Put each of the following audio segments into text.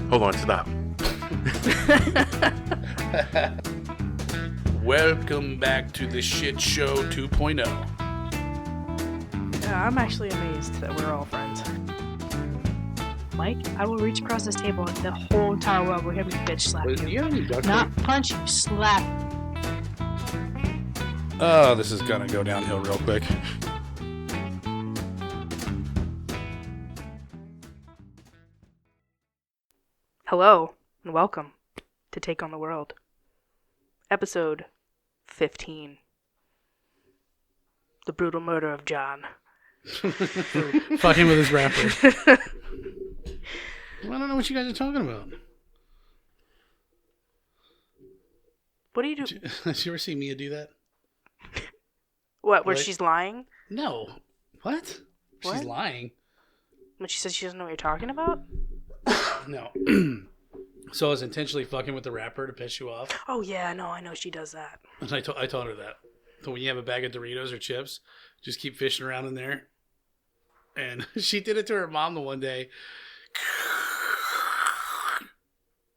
Hold on, stop. Welcome back to the Shit Show 2.0. Yeah, I'm actually amazed that we're all friends. Mike, I will reach across this table and the whole entire world will hear me bitch slap Do you. you have any duct Not punch you, slap. Oh, this is gonna go downhill real quick. Hello, and welcome to Take on the World. Episode 15. The Brutal Murder of John. Fucking with his rapper. I don't know what you guys are talking about. What do you do? Did you ever see Mia do that? What, where What? she's lying? No. What? What? She's lying. When she says she doesn't know what you're talking about? No. So I was intentionally fucking with the rapper to piss you off. Oh yeah, no, I know she does that. And I told her that. So when you have a bag of Doritos or chips, just keep fishing around in there. And she did it to her mom the one day.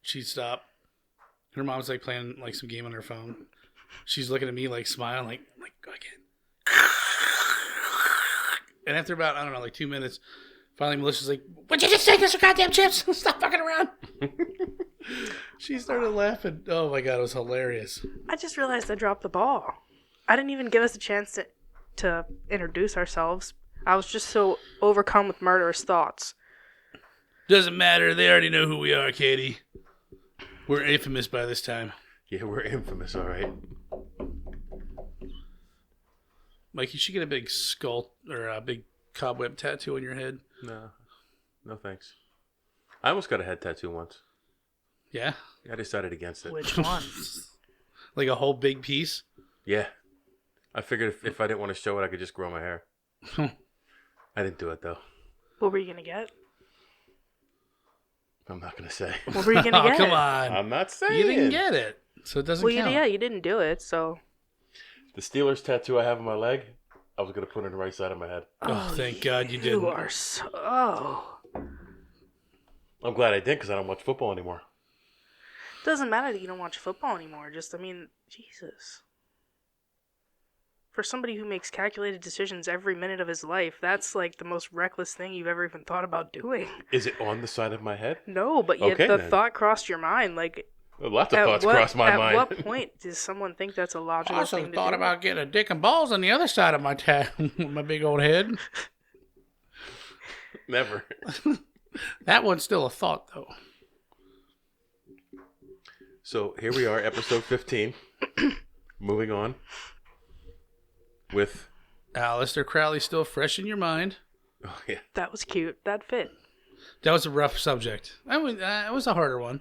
She'd stop. Her mom's like playing like some game on her phone. She's looking at me like smiling, like go again. And after about, I don't know, like 2 minutes, finally Melissa's like, "What'd you just say? Those are goddamn chips. Stop fucking around." She started laughing. Oh my god, it was hilarious. I just realized I dropped the ball. I didn't even give us a chance to introduce ourselves. I was just so overcome with murderous thoughts. Doesn't matter. They already know who we are, Katie. We're infamous by this time. Yeah, we're infamous, all right. Mike, you should get a big skull or a big cobweb tattoo on your head. No thanks. I almost got a head tattoo once. Yeah? I decided against it. Which one? Like a whole big piece? Yeah. I figured if I didn't want to show it, I could just grow my hair. I didn't do it, though. What were you going to get? I'm not going to say. What were you going to Oh, get? come on. I'm not saying. You didn't get it. So it doesn't count. Yeah, you didn't do it, so... The Steelers tattoo I have on my leg, I was going to put it on the right side of my head. Oh, thank God you didn't. You are so... Oh. I'm glad I didn't because I don't watch football anymore. Doesn't matter that you don't watch football anymore. Just, I mean, Jesus. For somebody who makes calculated decisions every minute of his life, that's like the most reckless thing you've ever even thought about doing. Is it on the side of my head? No, but yet Okay, the then. thought crossed your mind. Like, Lots of thoughts crossed my mind. At what point does someone think that's a I logical also thing to thought do? about getting a dick and balls on the other side of my my big old head. Never. That one's still a thought, though. So here we are, episode 15. Moving on with... Aleister Crowley still fresh in your mind. Oh, yeah. That was cute. That fit. That was a rough subject. It was a harder one.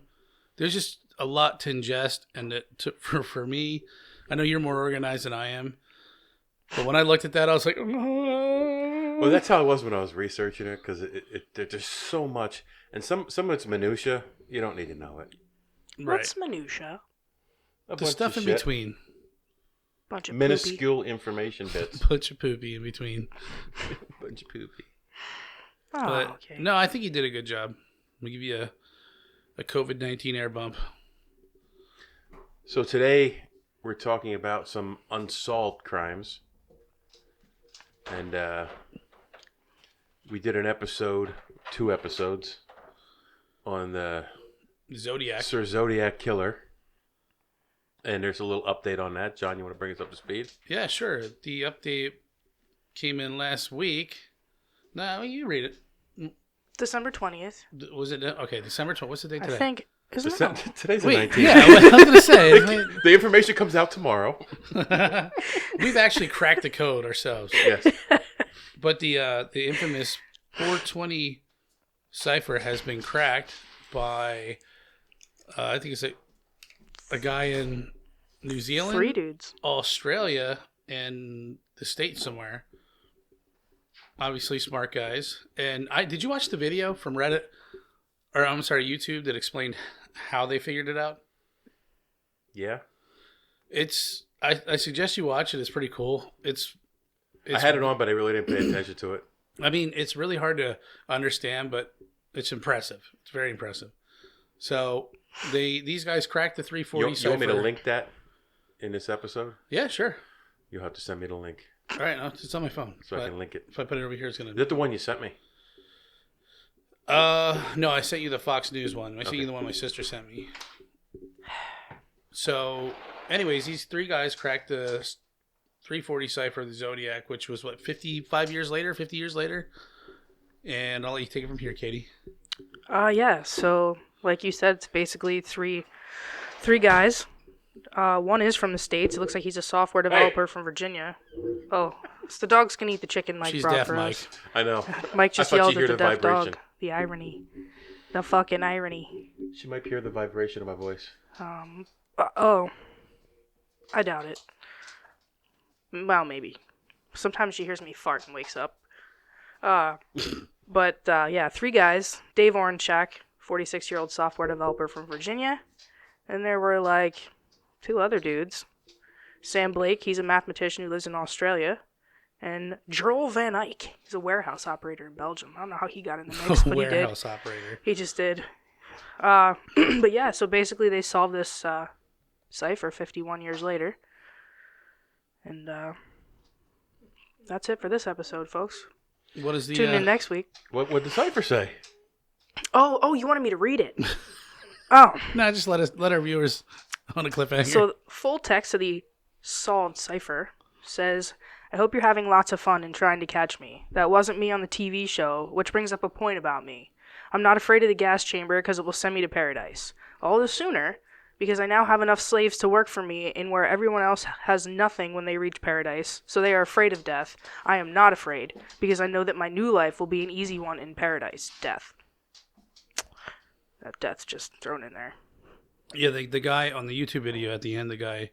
There's just a lot to ingest, and for me, I know you're more organized than I am, but when I looked at that, I was like, oh. Well, that's how it was when I was researching it, because there's so much, and some of it's minutia. You don't need to know it. Right. What's minutia? A The bunch stuff of in shit. between. Bunch of poopy. Minuscule information bits. Bunch of poopy in between. Bunch of poopy. Oh, But okay. no, I think you did a good job. We'll give you a COVID-19 air bump. So today we're talking about some unsolved crimes, and we did an episode, 2 episodes, on the Zodiac. Sir Zodiac killer. And there's a little update on that. John, you want to bring us up to speed? Yeah, sure. The update came in last week. No, you read it. December 20th. Was it? Okay, December 12th. What's the date today? I think. Isn't it? Today's the Wait, 19th. yeah, I was going to say. The information comes out tomorrow. We've actually cracked the code ourselves. Yes. But the infamous 420 cipher has been cracked by, I think it's a guy in New Zealand, 3 dudes. Australia, and the States somewhere. Obviously smart guys. And did you watch the video from Reddit, or I'm sorry, YouTube, that explained how they figured it out? Yeah. I suggest you watch it. It's pretty cool. I had it on, but I really didn't pay attention to it. I mean, it's really hard to understand, but it's impressive. It's very impressive. So these guys cracked the 340 You want me to cipher. link that in this episode? Yeah, sure. You'll have to send me the link All right, no, it's on my phone. so I can link it. If I put it over here, it's Is gonna. that the one you sent me? No, I sent you the Fox News one. I sent Okay. you the one my sister sent me. So, anyways, these three guys cracked the 340 cipher of the Zodiac, which was what 50 years later. And I'll let you take it from here, Katie. Yeah. So, like you said, it's basically three guys. One is from the States. It looks like he's a software developer from Virginia. Oh, it's the dogs can eat the chicken, Mike. She's brought deaf, for Mike. us. I know. Mike just I thought yelled you at hear the the deaf vibration. dog. The irony. The fucking irony. She might hear the vibration of my voice. Oh. I doubt it. Well, maybe. Sometimes she hears me fart and wakes up. But, yeah, three guys. Dave Orenchak, 46-year-old software developer from Virginia. And there were, like, two other dudes. Sam Blake, he's a mathematician who lives in Australia. And Joel Van Eyck, he's a warehouse operator in Belgium. I don't know how he got in the mix, but he did. Warehouse operator. He just did. But yeah, so basically they solved this cipher 51 years later. And that's it for this episode, folks. What is the? Tune in next week. What would the cipher say? Oh, you wanted me to read it. Oh. No, just let our viewers on a cliffhanger. So, full text of the solved cipher says, I hope you're having lots of fun and trying to catch me. That wasn't me on the TV show, which brings up a point about me. I'm not afraid of the gas chamber because it will send me to paradise. All the sooner, because I now have enough slaves to work for me in where everyone else has nothing when they reach paradise, so they are afraid of death. I am not afraid, because I know that my new life will be an easy one in paradise. Death. That death's just thrown in there. Yeah, the guy on the YouTube video at the end, the guy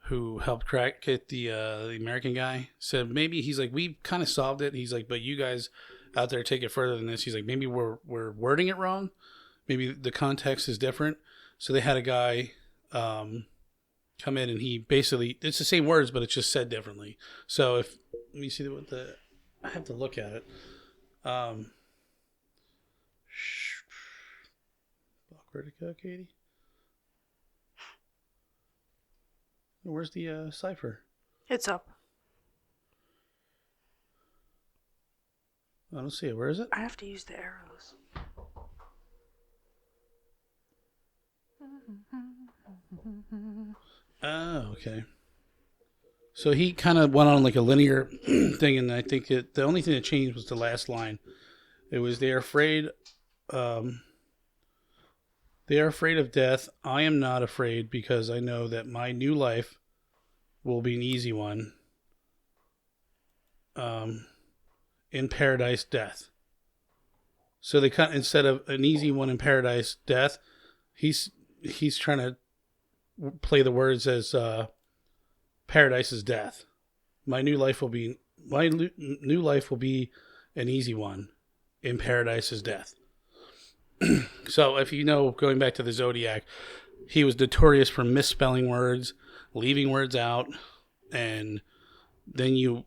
who helped crack it, the American guy, said maybe he's like, we kind of solved it. He's like, but you guys out there take it further than this. He's like, maybe we're wording it wrong. Maybe the context is different. So they had a guy come in and he basically, it's the same words, but it's just said differently. So if, let me see what I have to look at it. Where'd it go, Katie? Where's the cipher? It's up. I don't see it. Where is it? I have to use the arrows. Oh, okay. So he kind of went on like a linear thing, and I think the only thing that changed was the last line. It was they are afraid of death. I am not afraid because I know that my new life will be an easy one. In paradise, death. So they cut instead of an easy one in paradise, death. He's trying to play the words as paradise is death. My new life will be an easy one. In paradise is death. So if you know, going back to the Zodiac, he was notorious for misspelling words, leaving words out, and then you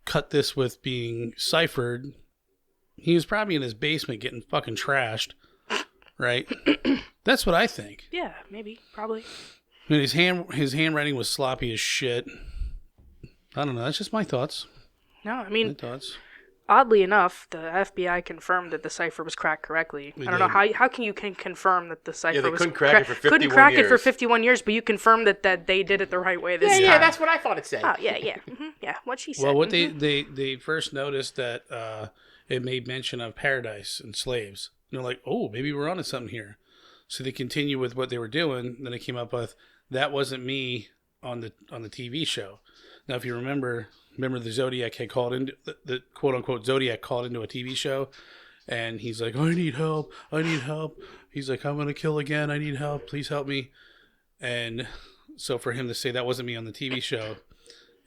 cut this with being ciphered. He was probably in his basement getting fucking trashed, right? That's what I think. Yeah, maybe, probably. I mean, his handwriting was sloppy as shit. I don't know. That's just my thoughts. No, I mean, My thoughts. oddly enough, the FBI confirmed that the cipher was cracked correctly. I don't know how can you confirm that the cipher they was couldn't crack it for 51 couldn't crack it for years. 51 years, but you confirmed that they did it the right way this time. Yeah, that's what I thought it said. Oh, yeah. Yeah, what she said. Well, what they first noticed that it made mention of paradise and slaves. And they're like, oh, maybe we're onto something here. So they continue with what they were doing. Then they came up with, that wasn't me on the TV show. Now, if you remember the Zodiac had called into the quote unquote Zodiac called into a TV show, and he's like, I need help. He's like, I'm gonna kill again. I need help. Please help me. And so for him to say that wasn't me on the TV show,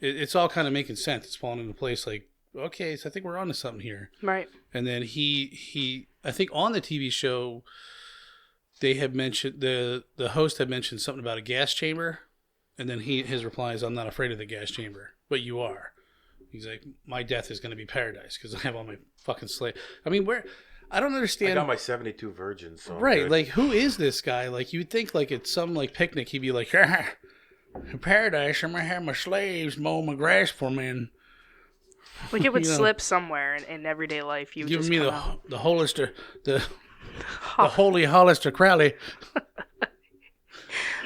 it's all kind of making sense. It's falling into place. Like, okay, so I think we're onto something here. Right. And then he I think on the TV show, they had mentioned the host had mentioned something about a gas chamber, and then his reply is, I'm not afraid of the gas chamber, but you are. He's like, my death is going to be paradise because I have all my fucking slave. I mean, I don't I understand. got my 72 virgins. So I'm Right, good. like who is this guy? Like you'd think like it's some like picnic. He'd be like, in paradise, I'm gonna have my slaves mow my grass for me and Like it would You know, slip somewhere in everyday life. You would giving just me come the out. the Hollister the holy Hollister Crowley.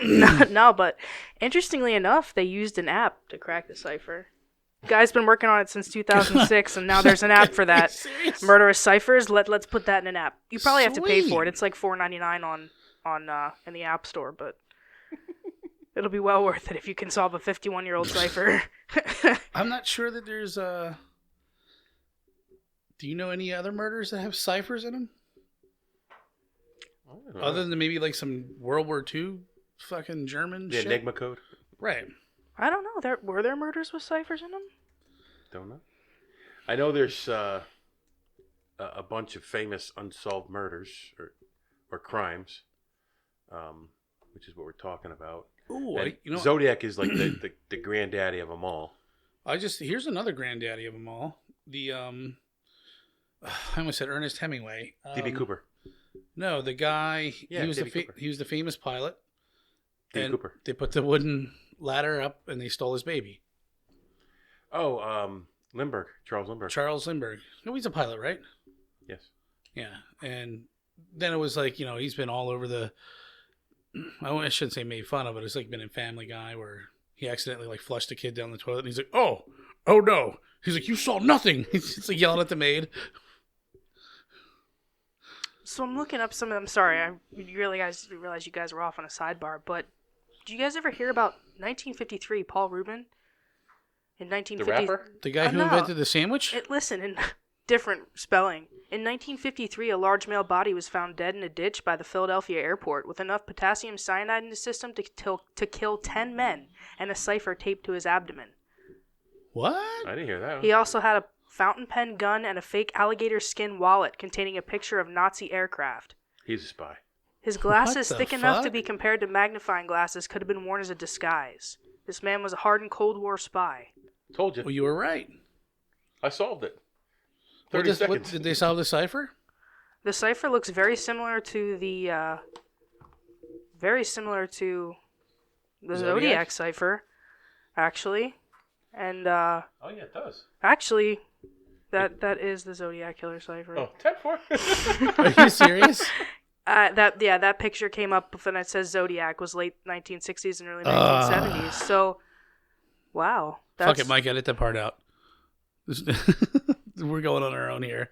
No, but interestingly enough, they used an app to crack the cipher. Guy's been working on it since 2006, and now there's an app for that. Serious? Murderous ciphers. Let's put that in an app. You probably have to pay for Sweet. it. It's like $4.99 on in the App Store, but it'll be well worth it if you can solve a 51-year-old cipher. I'm not sure that there's Do you know any other murders that have ciphers in them? I don't know. Other than maybe like some World War II fucking German the shit? Enigma code. Right. I don't know. Were there murders with ciphers in them? Don't know. I know there's a bunch of famous unsolved murders or crimes, which is what we're talking about. Ooh, And you know, Zodiac is like the granddaddy of them all. here's another granddaddy of them all. The I almost said Ernest Hemingway. D.B. Cooper. No, the guy. Yeah, he was D.B. Cooper. he was the famous pilot. D.B. And Cooper. they put the wooden ladder up and they stole his baby. Oh, Lindbergh. Charles Lindbergh. Charles Lindbergh. No, he's a pilot, right? Yes. Yeah, and then it was like he's been all over the. I shouldn't say made fun of it. It's like been in Family Guy where he accidentally like flushed a kid down the toilet and he's like, oh no. He's like, you saw nothing. He's just like yelling at the maid. So I'm looking up some of them. Sorry, I realized you guys were off on a sidebar. But did you guys ever hear about 1953? Paul Rubin. In The 1950, rapper? The guy who no. invented the sandwich? Listen, in different spelling. In 1953, a large male body was found dead in a ditch by the Philadelphia airport with enough potassium cyanide in his system to kill 10 men and a cipher taped to his abdomen. What? I didn't hear that. He also had a fountain pen gun and a fake alligator skin wallet containing a picture of Nazi aircraft. He's a spy. His glasses, What the thick enough to fuck? be compared to magnifying glasses, could have been worn as a disguise. This man was a hardened Cold War spy. Told you. Well, you were right. I solved it. What 30 seconds. what, did they solve the cipher? The cipher looks very similar to the Zodiac cipher, actually, and Oh, yeah, it does. actually, that is the Zodiac killer cipher. Oh, 10-4. Are you serious? That picture came up when it says Zodiac was late 1960s and early 1970s. So, wow, Fuck it, Mike. Edit that part out. We're going on our own here.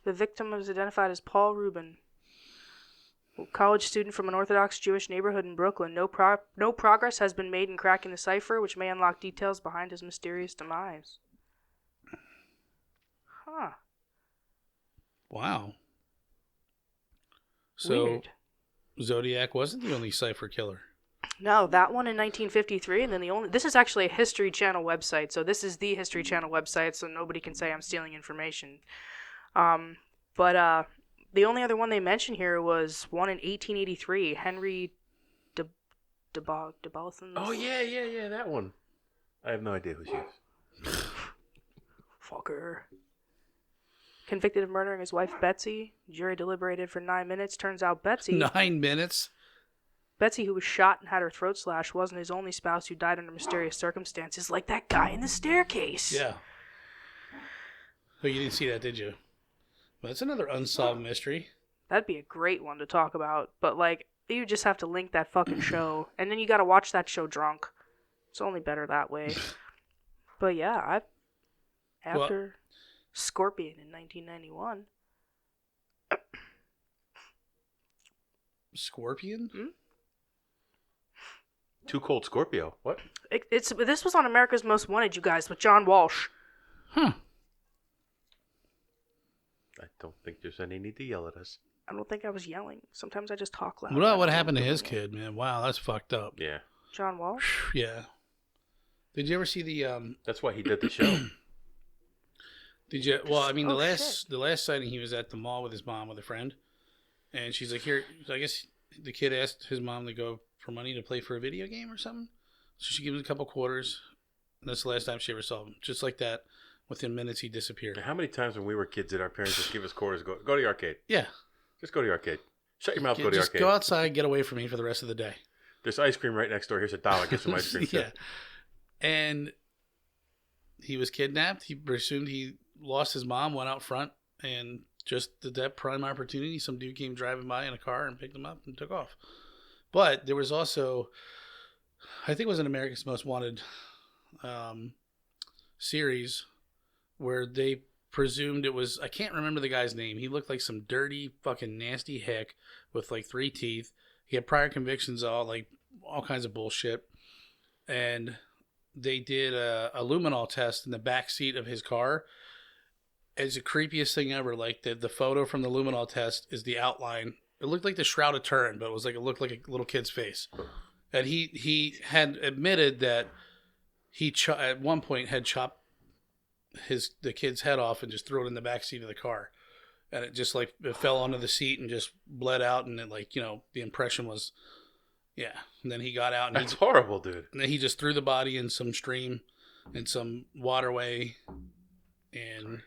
The victim was identified as Paul Rubin, a college student from an Orthodox Jewish neighborhood in Brooklyn. No progress has been made in cracking the cipher, which may unlock details behind his mysterious demise. Huh. Wow. So Weird. Zodiac wasn't the only cipher killer. No, that one in 1953, and then this is actually a History Channel website, so this is the History Channel website, so nobody can say I'm stealing information. But the only other one they mention here was one in 1883, Henry DeBalthans. Oh, yeah, that one. I have no idea who she is. Fucker. Convicted of murdering his wife, Betsy. Jury deliberated for 9 minutes. Turns out Betsy, 9 minutes? who was shot and had her throat slashed, wasn't his only spouse who died under mysterious circumstances, like that guy in the staircase. Yeah. Oh, you didn't see that, did you? Well, that's another unsolved mystery. That'd be a great one to talk about, but like, you just have to link that fucking show, and then you gotta watch that show drunk. It's only better that way. But yeah, after Scorpion in 1991. Scorpion? Too Cold Scorpio. What? This was on America's Most Wanted, you guys, with John Walsh. Huh. I don't think there's any need to yell at us. I don't think I was yelling. Sometimes I just talk loud. What about what happened to his kid, man? Wow, that's fucked up. Yeah. John Walsh? Yeah. Did you ever see the That's why he did the show. Did you? Well, I mean, Oh, the last sighting, he was at the mall with his mom with a friend, and she's like, "Here." I guess the kid asked his mom to go for money to play for a video game or something. So she gives him a couple quarters, and that's the last time she ever saw him. Just like that, Within minutes, he disappeared. How many times when we were kids did our parents just give us quarters, go to the arcade? Yeah. Just go to the arcade. Shut your mouth, go to the Just arcade. go outside, get away from me for the rest of the day. There's ice cream right next door. Here's $1. Get some ice cream. Yeah. And he was kidnapped. He presumed he lost his mom, went out front, and just at that prime opportunity, some dude came driving by in a car and picked him up and took off. But there was also, I think it was an America's Most Wanted series where they presumed it was, I can't remember the guy's name. He looked like some dirty, fucking nasty hick with like 3 teeth. He had prior convictions, all kinds of bullshit. And they did a luminol test in the back seat of his car. It's the creepiest thing ever. Like the photo from the luminol test is the outline. It looked like the Shroud of Turin, but it looked like a little kid's face. And he had admitted that he at one point had chopped the kid's head off and just threw it in the back seat of the car, and it just it fell onto the seat and just bled out, and it the impression was, yeah. And then he got out and that's horrible, dude. And then he just threw the body in some stream, in some waterway, and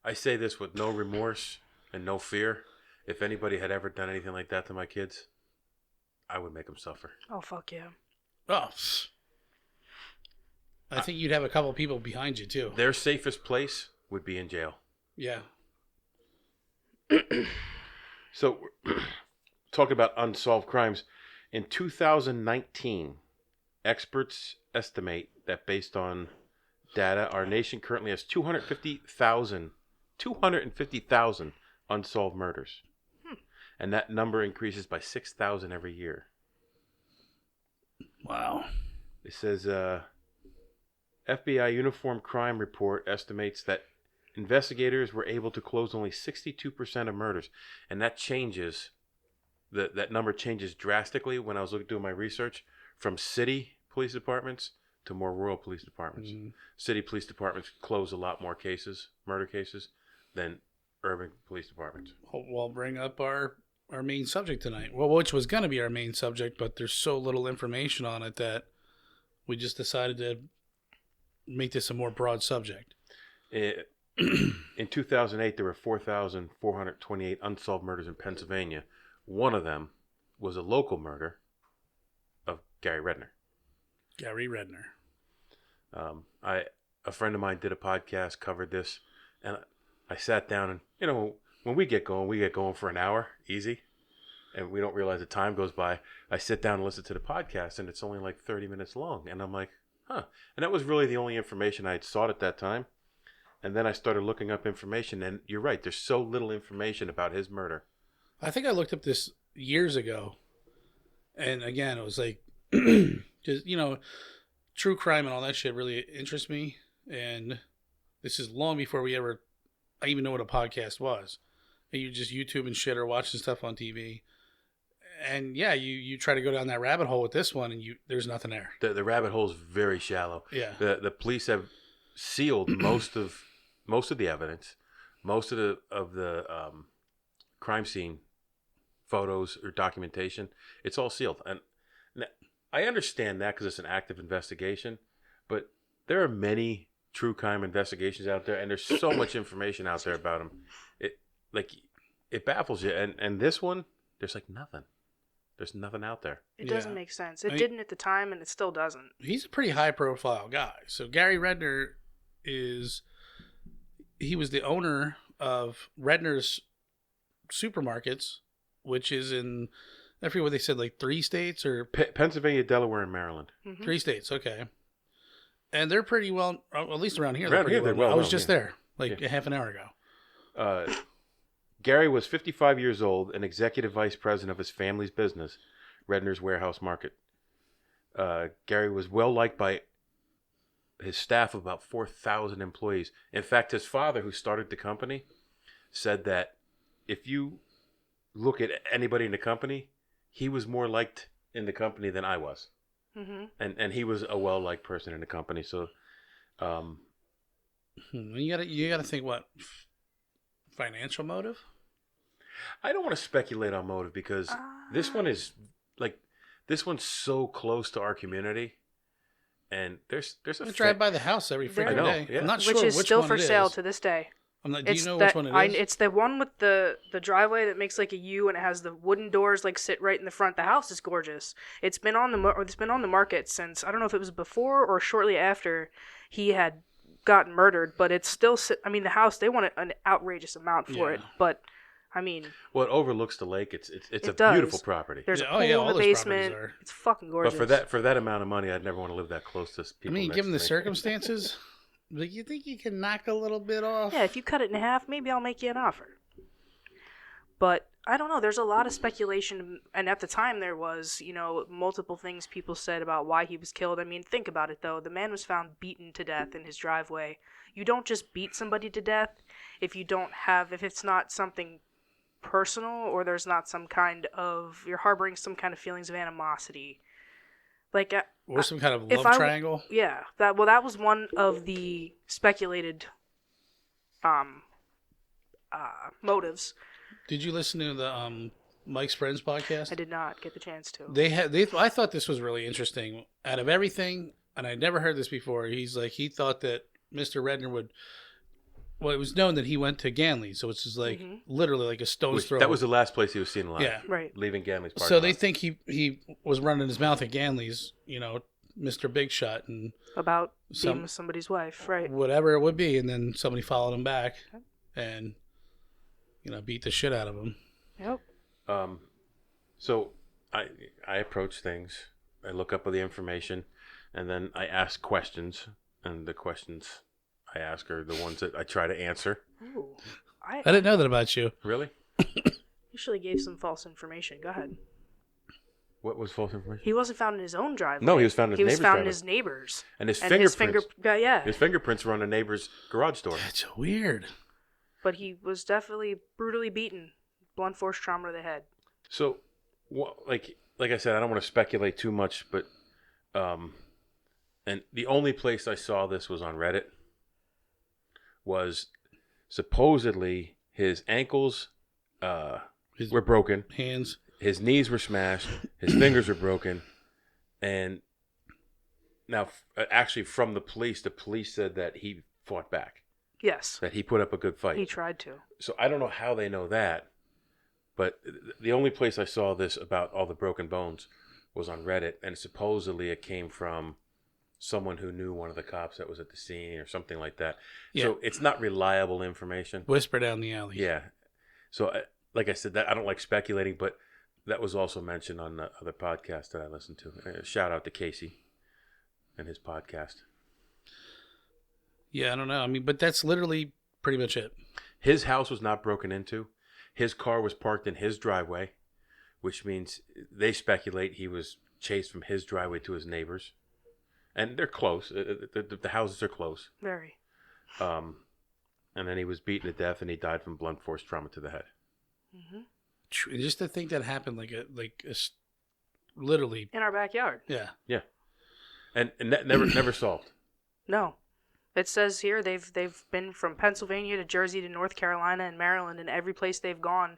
I say this with no remorse and no fear. If anybody had ever done anything like that to my kids, I would make them suffer. Oh, fuck yeah. Oh, I think you'd have a couple people behind you too. Their safest place would be in jail. Yeah. So, talking about unsolved crimes, in 2019, experts estimate that based on data, our nation currently has 250,000 unsolved murders. And that number increases by 6,000 every year. Wow. It says FBI Uniform Crime Report estimates that investigators were able to close only 62% of murders. And that changes, that number changes drastically when I was doing my research, from city police departments to more rural police departments. Mm-hmm. City police departments close a lot more cases, murder cases, than urban police departments. We'll bring up our main subject tonight. Well, which was going to be our main subject, but there's so little information on it that we just decided to make this a more broad subject. In 2008, there were 4,428 unsolved murders in Pennsylvania. One of them was a local murder of Gary Redner. Gary Redner. A friend of mine did a podcast, covered this, and I sat down and, when we get going for an hour, easy, and we don't realize the time goes by. I sit down and listen to the podcast, and it's only like 30 minutes long, and I'm like, huh. And that was really the only information I had sought at that time. And then I started looking up information, and you're right, there's so little information about his murder. I think I looked up this years ago, and again, it was like, just, true crime and all that shit really interests me, and this is long before I even know what a podcast was. You just YouTube and shit or watching stuff on TV. And yeah, you try to go down that rabbit hole with this one, and there's nothing there. The rabbit hole is very shallow. Yeah. The police have sealed most of the evidence, most of the crime scene photos or documentation. It's all sealed, and I understand that because it's an active investigation. But there are many true crime investigations out there, and there's so much information out there about them. It baffles you. And this one, there's like nothing. There's nothing out there. It doesn't make sense. It didn't at the time, and it still doesn't. He's a pretty high-profile guy. So Gary Redner he was the owner of Redner's Supermarkets, which is in, I forget what they said, like 3 states or Pennsylvania, Delaware, and Maryland. Mm-hmm. 3 states, okay. And they're pretty well, at least around here. They're well. I was just there a half an hour ago. Gary was 55 years old and executive vice president of his family's business, Redner's Warehouse Market. Gary was well liked by his staff of about 4,000 employees. In fact, his father, who started the company, said that if you look at anybody in the company, he was more liked in the company than I was. Mm-hmm. And he was a well-liked person in the company. So, you gotta think what financial motive. I don't want to speculate on motive because this one's so close to our community, And there's a I drive by the house every freaking know, day. yeah. I'm not sure which is still one for it sale is. to this day. I'm not, do you know that, which one it is? It's the one with the driveway that makes like a U and it has the wooden doors like sit right in the front. The house is gorgeous. It's been on the market since, I don't know if it was before or shortly after he had gotten murdered, but it's still the house, they want an outrageous amount for it, but I mean, well, it overlooks the lake. It's it a does. beautiful property. There's a pool in all the those basement. properties are. It's fucking gorgeous. But for that amount of money, I'd never want to live that close to people. I mean, next given to the me. circumstances, like, you think you can knock a little bit off? Yeah, if you cut it in half, maybe I'll make you an offer. But I don't know. There's a lot of speculation, and at the time there was, multiple things people said about why he was killed. I mean, think about it though. The man was found beaten to death in his driveway. You don't just beat somebody to death if it's not something personal or there's not some kind of, you're harboring some kind of feelings of animosity. Like Or some kind of love triangle? Yeah. That was one of the speculated motives. Did you listen to the Mike's Friends podcast? I did not get the chance to. I thought this was really interesting. Out of everything, and I'd never heard this before, he thought that Mr. Redner it was known that he went to Ganley, so it's just like literally like a stone's throw. That was the last place he was seen alive. Yeah. Right. Leaving Ganley's party. So they think he was running his mouth at Ganley's, Mr. Big Shot, and about being with somebody's wife, right? Whatever it would be, and then somebody followed him back and beat the shit out of him. Yep. So I approach things. I look up the information, and then I ask questions, and the questions I ask are the ones that I try to answer. Ooh, I didn't know that about you. Really? Usually gave some false information. Go ahead. What was false information? He wasn't found in his own driveway. No, he was found in his neighbor's driveway. in his neighbor's. And his fingerprints. Yeah. His fingerprints were on the neighbor's garage door. That's weird. But he was definitely brutally beaten. Blunt force trauma to the head. So, like I said, I don't want to speculate too much, but and the only place I saw this was on Reddit. Was supposedly his ankles were broken, hands, his knees were smashed, his fingers were broken, and now actually from the police said that he fought back. Yes. That he put up a good fight. He tried to. So I don't know how they know that, but the only place I saw this about all the broken bones was on Reddit, and supposedly it came from someone who knew one of the cops that was at the scene or something like that. Yeah. So it's not reliable information. Whisper down the alley. Yeah. So like I said, that I don't like speculating, but that was also mentioned on the other podcast that I listened to. Shout out to Casey and his podcast. Yeah, I don't know. I mean, but that's literally pretty much it. His house was not broken into. His car was parked in his driveway, which means they speculate he was chased from his driveway to his neighbor's. And they're close. The houses are close. Very. And then he was beaten to death, and he died from blunt force trauma to the head. Mm-hmm. Just to think that happened, literally in our backyard. Yeah. Yeah. And never solved. No, it says here they've been from Pennsylvania to Jersey to North Carolina and Maryland, and every place they've gone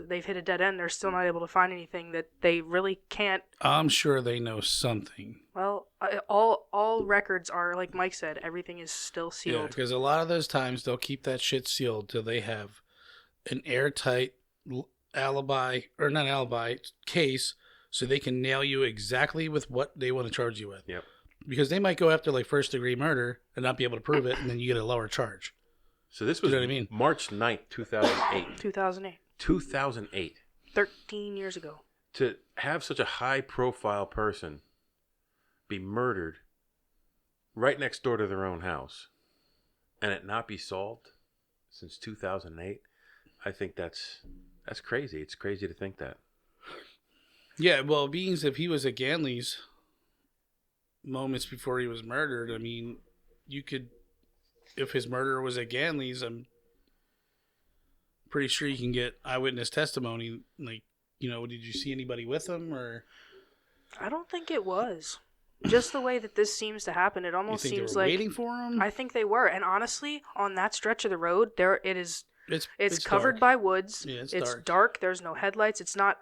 they've hit a dead end. They're still not able to find anything that they really can't. I'm sure they know something. Well, all records are, like Mike said, everything is still sealed. Yeah, because a lot of those times they'll keep that shit sealed till they have an airtight case, so they can nail you exactly with what they want to charge you with. Yep. Because they might go after first degree murder and not be able to prove it, and then you get a lower charge. So this was March 9th, 2008. 2008. 2008. 13 years ago. To have such a high-profile person be murdered right next door to their own house and it not be solved since 2008, I think that's crazy. It's crazy to think that. Yeah, well, being if he was at Ganley's moments before he was murdered, I mean, you could, if his murderer was at Ganley's, I'm pretty sure you can get eyewitness testimony. Did you see anybody with him, or? I don't think it was. Just the way that this seems to happen, it almost seems like waiting for him. I think they were, and honestly, on that stretch of the road, it's covered dark. By woods. Yeah, it's dark. There's no headlights. It's not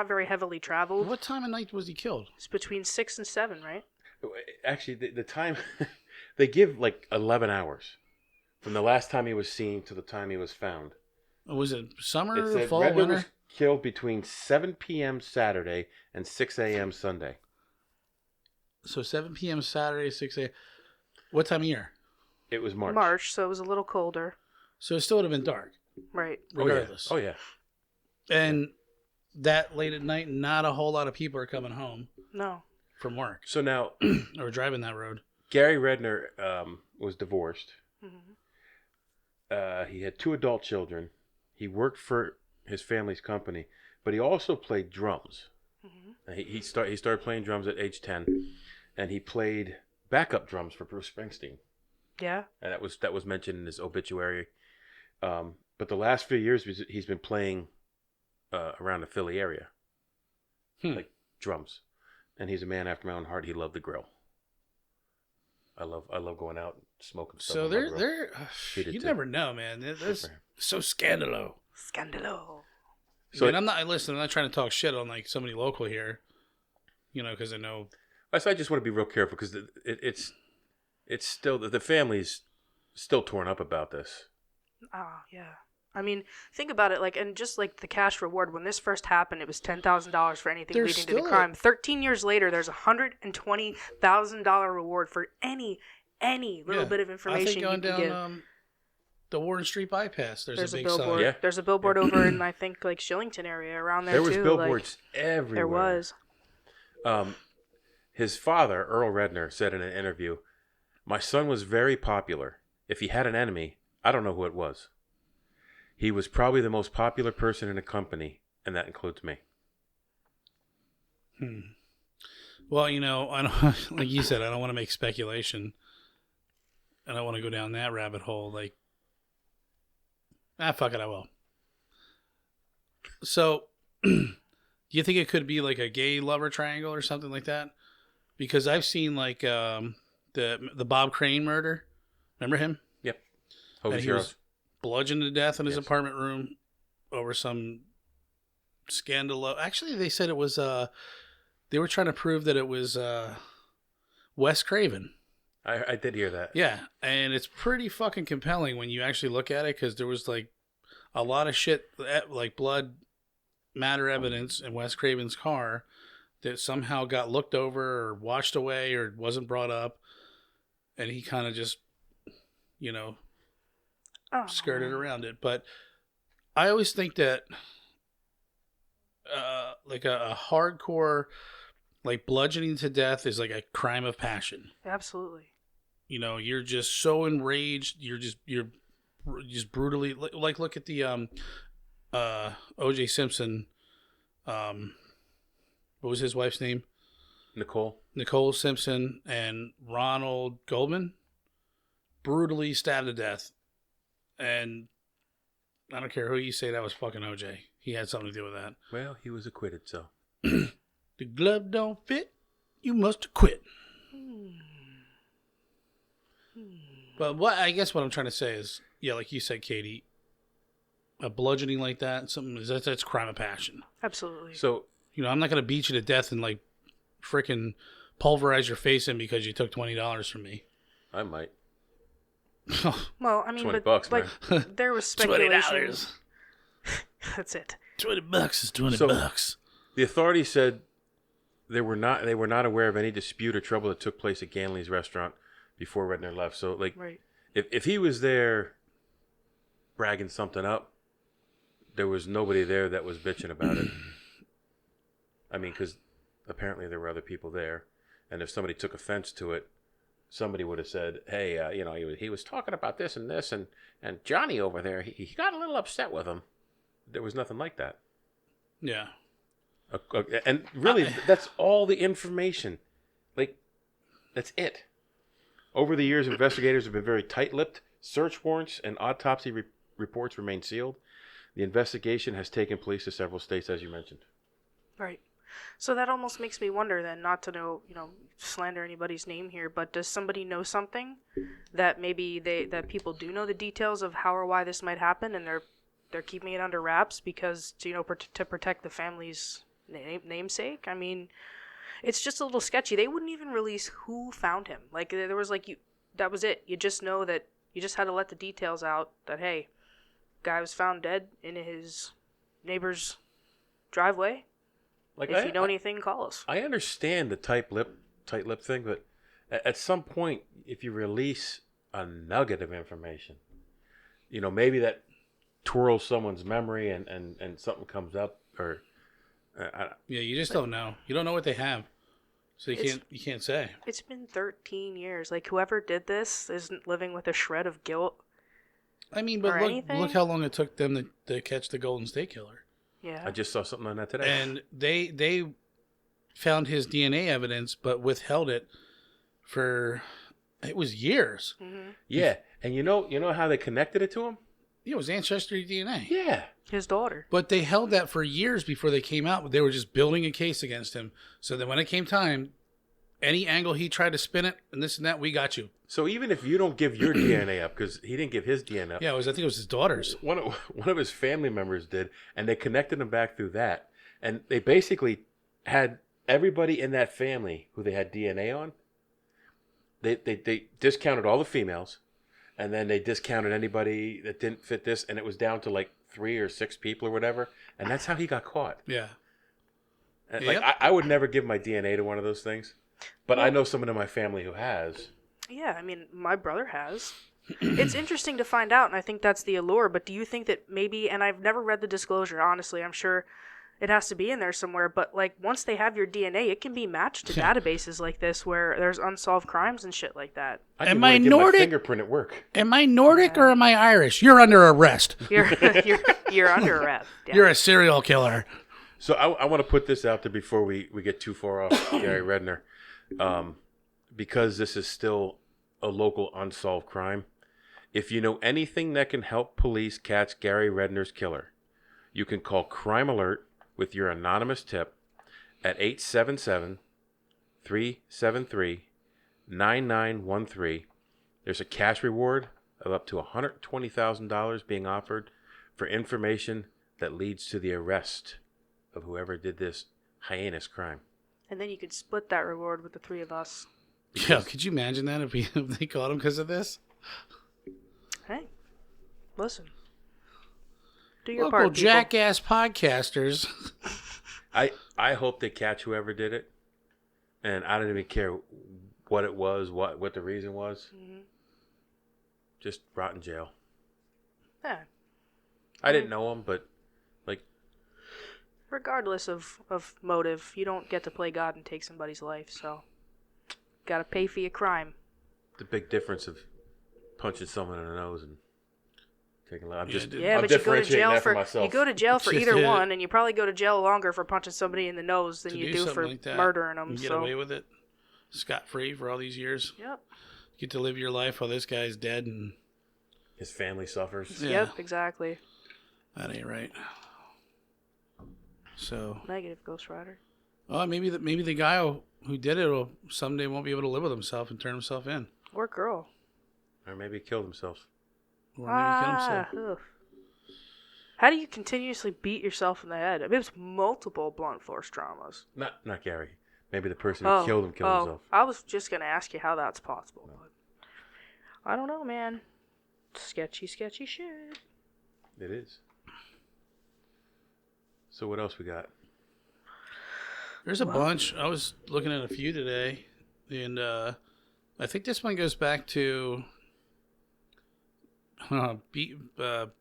very heavily traveled. What time of night was he killed? It's between 6 and 7, right? Actually, the time they give like 11 hours from the last time he was seen to the time he was found. Was it summer, It said fall, Redner winter? was killed between 7 p.m. Saturday and 6 a.m. Sunday. So 7 p.m. Saturday, 6 a.m. What time of year? It was March. March, so it was a little colder. So it still would have been dark, Right. regardless. Oh yeah. And that late at night, not a whole lot of people are coming home No. from work So now or driving that road. Gary Redner was divorced. Mm-hmm. He had 2 adult children. He worked for his family's company, but he also played drums. Mm-hmm. He started playing drums at age 10, and he played backup drums for Bruce Springsteen. Yeah. And that was mentioned in his obituary. But the last few years he's been playing around the Philly area, like drums. And he's a man after my own heart. He loved the grill. I love going out and smoking stuff. So they're He did you too. never know, man. That's so scandalo. Scandalo. So and I'm not trying to talk shit on like somebody local here, because I know. So I just want to be real careful because it's still the family's still torn up about this. Oh, yeah. I mean, think about it, and just like the cash reward, when this first happened, it was $10,000 for anything There's leading to the still crime. 13 years later, there's a $120,000 reward for any little bit of information I think going you can down give. the Warren Street bypass, there's a big billboard. sign. Yeah. There's a billboard over in, I think, like Shillington area around there, There was too. billboards everywhere. There was. His father, Earl Redner, said in an interview, "My son was very popular. If he had an enemy, I don't know who it was. He was probably the most popular person in the company, and that includes me." Well, I don't, like you said, I don't want to make speculation. I don't want to go down that rabbit hole. Fuck it, I will. So, do you think it could be like a gay lover triangle or something like that? Because I've seen like the Bob Crane murder. Remember him? Yep. And Hobie's he was Heroes. bludgeoned to death in his Yes. apartment room over some scandal. Actually, they said it was they were trying to prove that it was Wes Craven. I did hear that. Yeah, and it's pretty fucking compelling when you actually look at it, because there was like a lot of shit, like blood matter evidence in Wes Craven's car that somehow got looked over or washed away or wasn't brought up, and he kind of just skirted around it. But I always think that like a hardcore like bludgeoning to death is like a crime of passion. Absolutely. You're just so enraged, you're just brutally like look at the OJ Simpson, what was his wife's name? Nicole Simpson and Ronald Goldman, brutally stabbed to death. And I don't care who you say, that was fucking OJ. He had something to do with that. Well, he was acquitted, so. The glove don't fit, you must quit. But I guess what I'm trying to say is, yeah, like you said, Katie, a bludgeoning like that, that's crime of passion. Absolutely. So, I'm not going to beat you to death and like freaking pulverize your face in because you took $20 from me. I might. Well, I mean, $20, man. There was speculation. $20. That's it. $20 is $20. The authorities said they were not aware of any dispute or trouble that took place at Ganley's restaurant before Redner left. So, like, Right. if he was there bragging something up, there was nobody there that was bitching about it. I mean, because apparently there were other people there, and if somebody took offense to it, somebody would have said, "Hey, he was talking about this, and Johnny over there, he got a little upset with him." There was nothing like that. Yeah. And really, that's all the information. Like, that's it. Over the years, investigators have been very tight-lipped. Search warrants and autopsy reports remain sealed. The investigation has taken place in several states, as you mentioned. Right. So that almost makes me wonder then, not to slander anybody's name here, but does somebody know something that maybe that people do know the details of how or why this might happen, and they're keeping it under wraps because to protect the family's namesake? I mean, it's just a little sketchy. They wouldn't even release who found him. Like there was like that was it. You just know that you just had to let the details out that hey, guy was found dead in his neighbor's driveway. Like if you know anything, call us. I understand the tight lip thing, but at some point, if you release a nugget of information, maybe that twirls someone's memory and something comes up, or yeah, you just don't know. You don't know what they have, so you can't say. It's been 13 years. Like whoever did this isn't living with a shred of guilt. I mean, but look how long it took them to catch the Golden State Killer. Yeah, I just saw something on that today, and they found his DNA evidence, but withheld it for it was years. Mm-hmm. Yeah, and you know how they connected it to him? Yeah, it was ancestry DNA. Yeah, his daughter. But they held that for years before they came out. But they were just building a case against him, so that when it came time, any angle he tried to spin it and this and that, we got you. So even if you don't give your DNA up, because he didn't give his DNA up. Yeah, I think it was his daughter's. One of his family members did, and they connected him back through that. And they basically had everybody in that family who they had DNA on. They discounted all the females, and then they discounted anybody that didn't fit this, and it was down to like 3 or 6 people or whatever. And that's how he got caught. Yeah. And like I would never give my DNA to one of those things, but I know someone in my family who has. Yeah, I mean, my brother has. It's interesting to find out, and I think that's the allure, but do you think that maybe, and I've never read the disclosure, honestly, I'm sure it has to be in there somewhere, but like once they have your DNA, it can be matched to databases like this where there's unsolved crimes and shit like that. Am I Nordic? My fingerprint at work. Am I Nordic or am I Irish? You're under arrest. You're under arrest. Yeah. You're a serial killer. So I want to put this out there before we get too far off Gary Redner. Because this is still a local unsolved crime. If you know anything that can help police catch Gary Redner's killer, you can call Crime Alert with your anonymous tip at 877-373-9913. There's a cash reward of up to $120,000 being offered for information that leads to the arrest of whoever did this heinous crime. And then you could split that reward with the 3 of us. Yeah, could you imagine that if they caught him because of this? Hey, listen. Do your Local part, people. jackass podcasters. I hope they catch whoever did it, and I don't even care what it was, what the reason was. Mm-hmm. Just rot in jail. Yeah. I didn't know him, but like, regardless of motive, you don't get to play God and take somebody's life, so gotta pay for your crime. the big difference of punching someone in the nose and taking. I'm just yeah, I'm but you go to differentiating jail that for myself. you go to jail for either one, and you probably go to jail longer for punching somebody in the nose than you do for like murdering them. You get away with it, scot free for all these years. Yep. You get to live your life while this guy's dead and His family suffers. Yeah. Yep, exactly. That ain't right. So Negative, Ghost Rider. oh, maybe the guy who did it will someday won't be able to live with himself and turn himself in, Or girl. Or maybe he killed himself. or maybe kill himself. Ugh. How do you continuously beat yourself in the head? I mean, it's multiple blunt force traumas. Not Gary. Maybe the person who killed him killed himself. I was just gonna ask you how that's possible. But I don't know, man. Sketchy shit. It is. So what else we got? There's a bunch. I was looking at a few today, and I think this one goes back to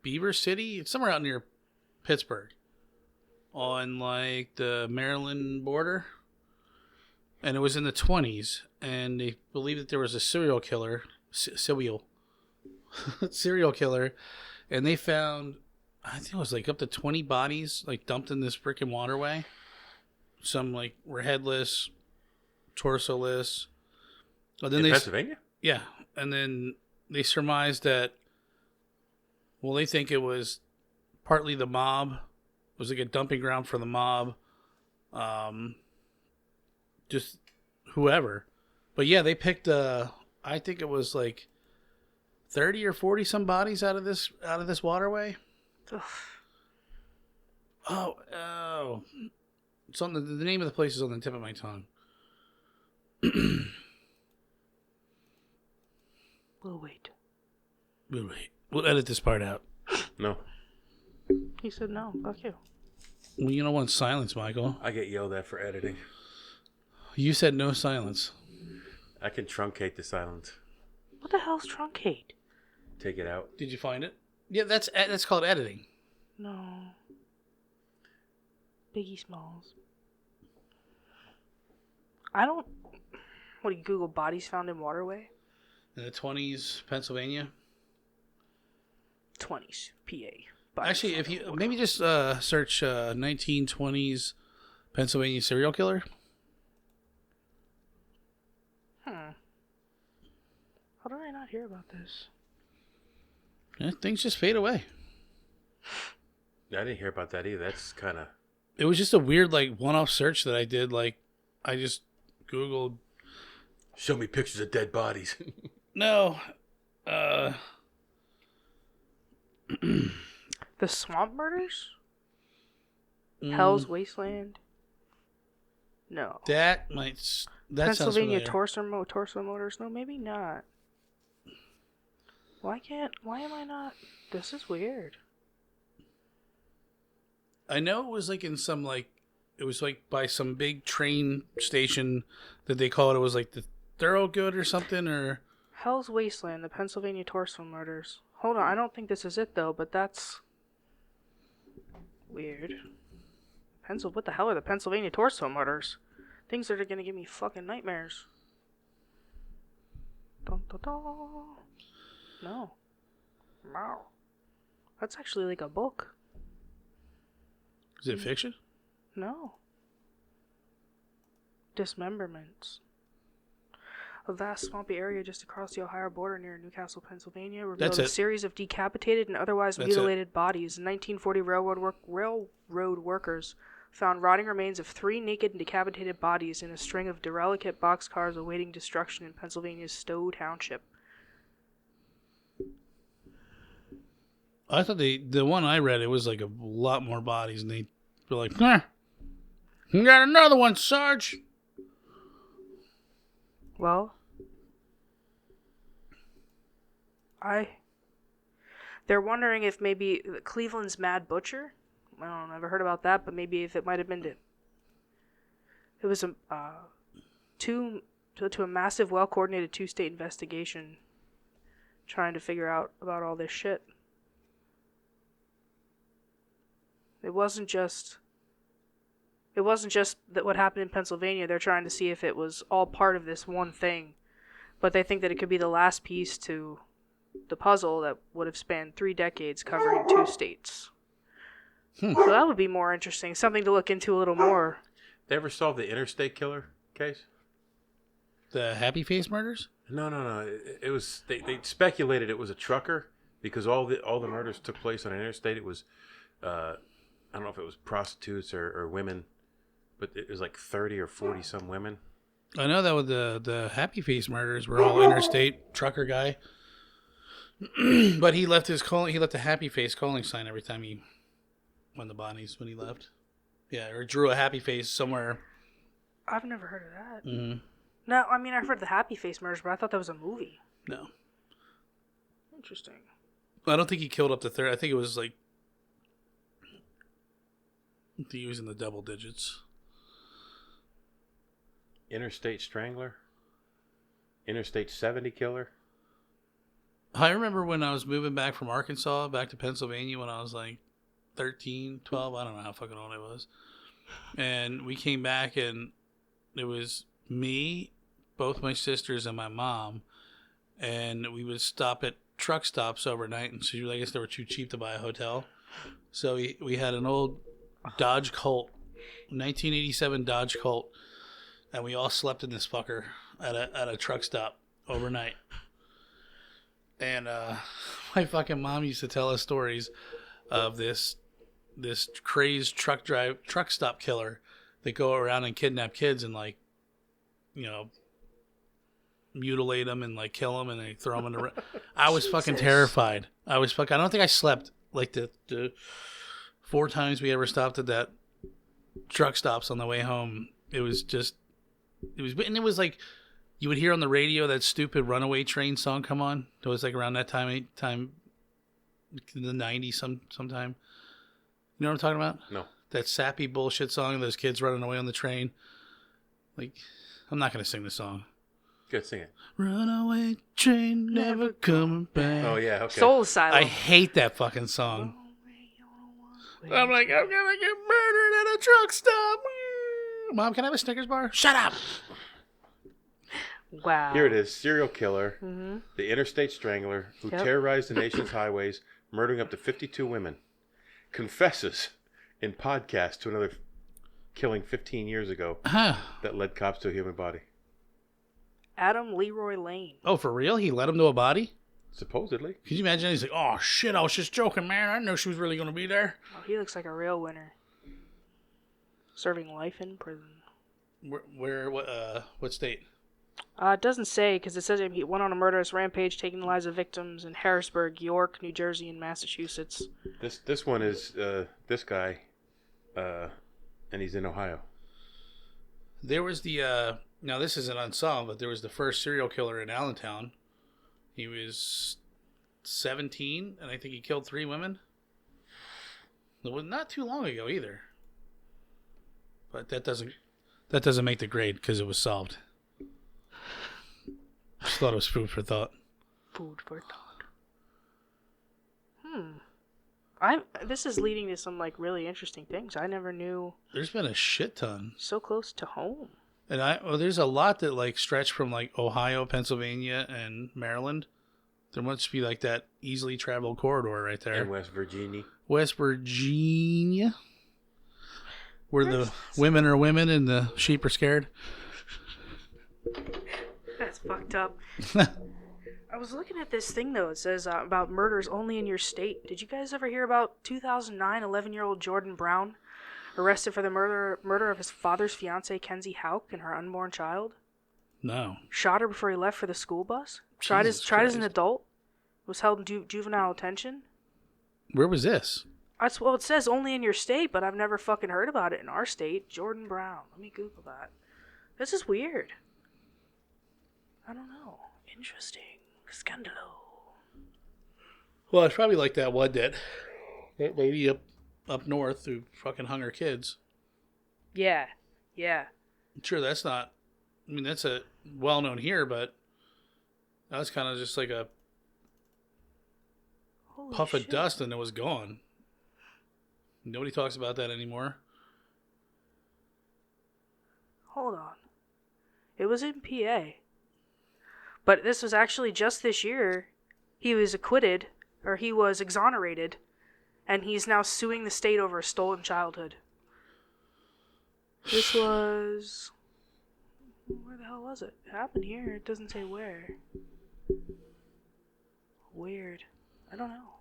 Beaver City. It's somewhere out near Pittsburgh, on like the Maryland border, and it was in the 20s. And they believe that there was a serial killer, serial killer, and they found, I think it was like up to 20 bodies like dumped in this freaking waterway. Some like were headless, torso-less. But then In Pennsylvania? Yeah, and then they surmised that. Well, they think it was partly the mob. It was like a dumping ground for the mob. Just whoever. But yeah, they picked. I think it was like 30 or 40 some bodies out of this waterway. Ugh. Oh. It's on the name of the place is on the tip of my tongue. We'll wait. We'll edit this part out. No. He said no. Fuck you. Well, you don't want silence, Michael. I get yelled at for editing. You said no silence. I can truncate the silence. What the hell's truncate? Take it out. Did you find it? Yeah, that's called editing. No. Biggie Smalls. I don't... What do you Google bodies found in waterway? In the 20s, Pennsylvania. 20s, PA. Actually, if you maybe just search 1920s Pennsylvania serial killer. How did I not hear about this? Yeah, things just fade away. I didn't hear about that either. That's kind of... It was just a weird, like, one-off search that I did. Like, I just Googled... Show me pictures of dead bodies. No. The Swamp Murders? Hell's Wasteland? No. That might... That Pennsylvania sounds Torso Motors? No, maybe not. Why am I not? This is weird. I know it was like in some like... It was like by some big train station that they call it. It was like the Thoroughgood or something, or... Hell's Wasteland, the Pennsylvania Torso Murders. Hold on, I don't think this is it though, but that's... weird. What the hell are the Pennsylvania Torso Murders? Things that are gonna give me fucking nightmares. Dun, dun, dun. No. Wow. That's actually like a book. Is it fiction? No. Dismemberments. A vast swampy area just across the Ohio border near Newcastle, Pennsylvania, revealed a series of decapitated and otherwise mutilated bodies. In 1940, railroad workers found rotting remains of 3 naked and decapitated bodies in a string of derelict boxcars awaiting destruction in Pennsylvania's Stowe Township. I thought the one I read, it was like a lot more bodies, and they were like, "Huh, you got another one, Sarge." Well, they're wondering if maybe Cleveland's Mad Butcher. I don't know, never heard about that, but maybe if it might have been it was to a massive, well-coordinated 2-state investigation trying to figure out about all this shit. It wasn't just that what happened in Pennsylvania. They're trying to see if it was all part of this one thing, but they think that it could be the last piece to the puzzle that would have spanned 3 decades covering 2 states. So that would be more interesting, something to look into a little more. They ever solve the interstate killer case? The Happy Face murders? No. It was they speculated it was a trucker because all the murders took place on an interstate. It was I don't know if it was prostitutes or women, but it was like 30 or 40 some women. I know that with the Happy Face murders were all interstate trucker guy. But he left a Happy Face calling sign every time he won the bodies when he left. Yeah, or drew a happy face somewhere. I've never heard of that. Mm-hmm. No, I mean, I've heard the Happy Face murders, but I thought that was a movie. No. Interesting. I don't think he killed up to 30. I think it was like... I think he was in the double digits. Interstate Strangler? Interstate 70 killer? I remember when I was moving back from Arkansas back to Pennsylvania when I was like 13, 12. I don't know how fucking old I was. And we came back and it was me, both my sisters, and my mom. And we would stop at truck stops overnight. And so I guess they were too cheap to buy a hotel. So we had an old Dodge Colt, 1987 Dodge Colt. And we all slept in this fucker at a truck stop overnight. And my fucking mom used to tell us stories of this crazed truck stop killer that go around and kidnap kids and like, you know, mutilate them and like kill them and they throw them in the. I was fucking terrified. I don't think I slept like the 4 times we ever stopped at that truck stops on the way home. It was just it was like you would hear on the radio that stupid Runaway Train song come on. It was like around that time in the 90s sometime. You know what I'm talking about? No. That sappy bullshit song, those kids running away on the train. Like, I'm not going to sing the song. Good, sing it. Runaway train, never coming back. Oh, yeah, okay. Soul Asylum. I hate that fucking song. I'm like, I'm going to get murdered at a truck stop. Mom, can I have a Snickers bar? Shut up. Wow. Here it is. Serial killer, Mm-hmm. the interstate strangler who terrorized the nation's highways, murdering up to 52 women, confesses in podcast to another killing 15 years ago that led cops to a human body. Adam Leroy Lane. Oh, for real? He led him to a body? Supposedly. Could you imagine? He's like, oh, shit, I was just joking, man. I didn't know she was really going to be there. Oh, he looks like a real winner. Serving life in prison. What state? It doesn't say, because it says he went on a murderous rampage, taking the lives of victims in Harrisburg, York, New Jersey, and Massachusetts. This one is this guy, and he's in Ohio. There was the, now this isn't Unsolved, but there was the first serial killer in Allentown. He was 17, and I think he killed 3 women. It was not too long ago either. But that doesn't make the grade because it was solved. Just thought it was food for thought. Food for thought. This is leading to some like really interesting things. I never knew. There's been a shit ton. So close to home. And there's a lot that like stretch from like Ohio, Pennsylvania, and Maryland. There must be like that easily traveled corridor right there. And West Virginia. West Virginia. Where the women are women and the sheep are scared. That's fucked up. I was looking at this thing, though. It says about murders only in your state. Did you guys ever hear about 2009 11-year-old Jordan Brown arrested for the murder of his father's fiancée, Kenzie Hauk, and her unborn child? No. Shot her before he left for the school bus. Tried as an adult. Was held in juvenile detention. Where was this? Well, it says only in your state, but I've never fucking heard about it in our state. Jordan Brown. Let me Google that. This is weird. I don't know. Interesting. Scandalo. Well, it's probably like that one that lady up north who fucking hung her kids. Yeah. Yeah. Sure, that's not... I mean, that's a well-known here, but that was kind of just like a puff of dust and it was gone. Nobody talks about that anymore. Hold on. It was in PA. But this was actually just this year. He was acquitted, or he was exonerated, and he's now suing the state over a stolen childhood. This was... Where the hell was it? It happened here. It doesn't say where. Weird. I don't know.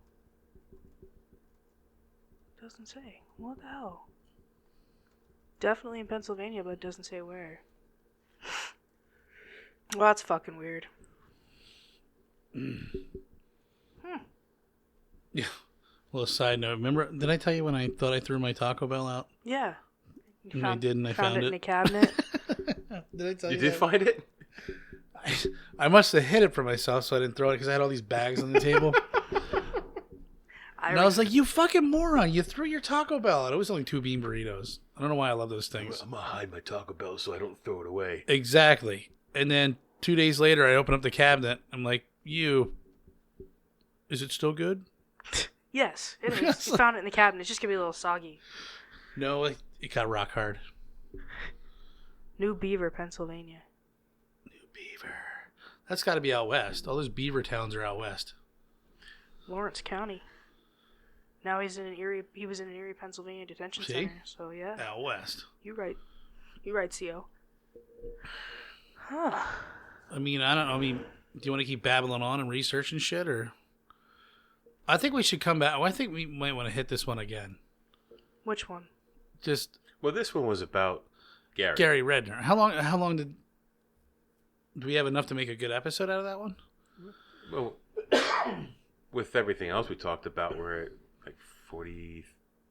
Doesn't say. What the hell? Definitely in Pennsylvania, but it doesn't say where. Well, that's fucking weird. Yeah. Well, a side note. Remember, did I tell you when I thought I threw my Taco Bell out? Yeah. I did, and I found it in a cabinet. Did I tell you You did that? find it? I must have hid it for myself so I didn't throw it because I had all these bags on the table. And I was like, you fucking moron. You threw your Taco Bell out. It was only 2 bean burritos. I don't know why I love those things. I'm going to hide my Taco Bell so I don't throw it away. Exactly. And then 2 days later, I open up the cabinet. I'm like, is it still good? Yes, it is. You found it in the cabinet. It's just going to be a little soggy. No, it got rock hard. New Beaver, Pennsylvania. New Beaver. That's got to be out west. All those beaver towns are out west. Lawrence County. Now he was in an Erie, Pennsylvania detention center. So yeah. Out west. You're right, CO. Huh. I mean, I don't know. I mean, do you want to keep babbling on and researching shit, or? I think we should come back. I think we might want to hit this one again. Which one? Well, this one was about Gary. Gary Redner. How long do we have enough to make a good episode out of that one? Well, with everything else we talked about, we're at like 40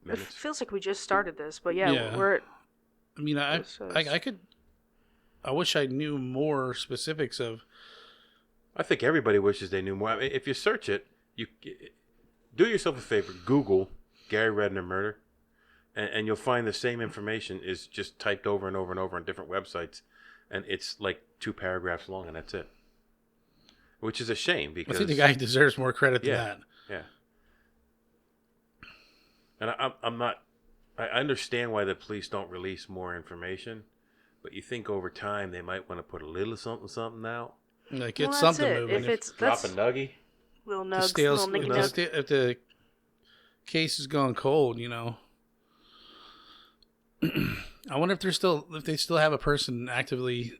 minutes. It feels like we just started this, but yeah. We're at... I mean, I I wish I knew more specifics of. I think everybody wishes they knew more. I mean, if you search it, you do yourself a favor. Google Gary Redner Murder, and you'll find the same information is just typed over and over and over on different websites, and it's like 2 paragraphs long, and that's it. Which is a shame because I think the guy deserves more credit than yeah, that. yeah. And I'm not. I understand why the police don't release more information, but you think over time they might want to put a little something out. Like get Well, something that's it. moving. If it's Drop a that's nuggie. little To nugs, steal- little nicky if nugs. if the case is going cold, I wonder if they still have a person actively.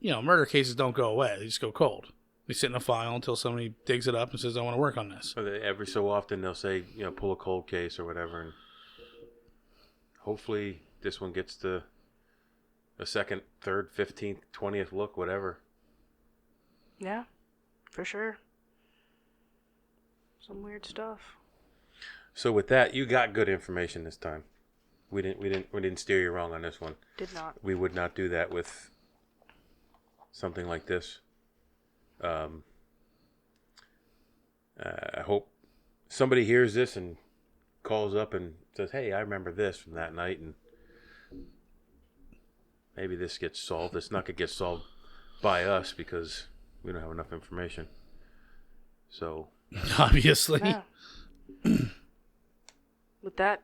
Murder cases don't go away; they just go cold. They sit in a file until somebody digs it up and says, "I want to work on this." So every so often they'll say, pull a cold case or whatever, and hopefully this one gets to a second, third, 15th, 20th look, whatever. Yeah, for sure. Some weird stuff. So with that, you got good information this time. We didn't steer you wrong on this one. Did not. We would not do that with something like this. I hope somebody hears this and calls up and says, "Hey, I remember this from that night," and maybe this gets solved. It's not gonna get solved by us because we don't have enough information. So Obviously. Yeah. With that,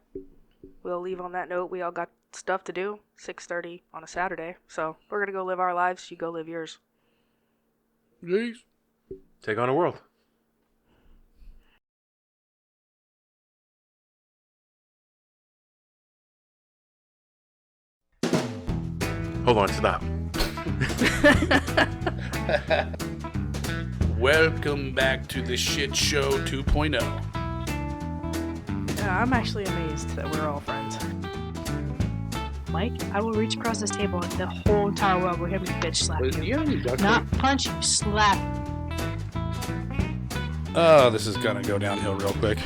we'll leave on that note. We all got stuff to do. 6:30 on a Saturday. So we're gonna go live our lives. You go live yours. Jeez. take on a world. Hold on, stop. Welcome back to the Shit Show 2.0. I'm actually amazed that we're all friends. Mike, I will reach across this table and the whole entire world will hear me bitch slap Do you. you have any duct Not tape? punch you, slap. Oh, this is gonna go downhill real quick.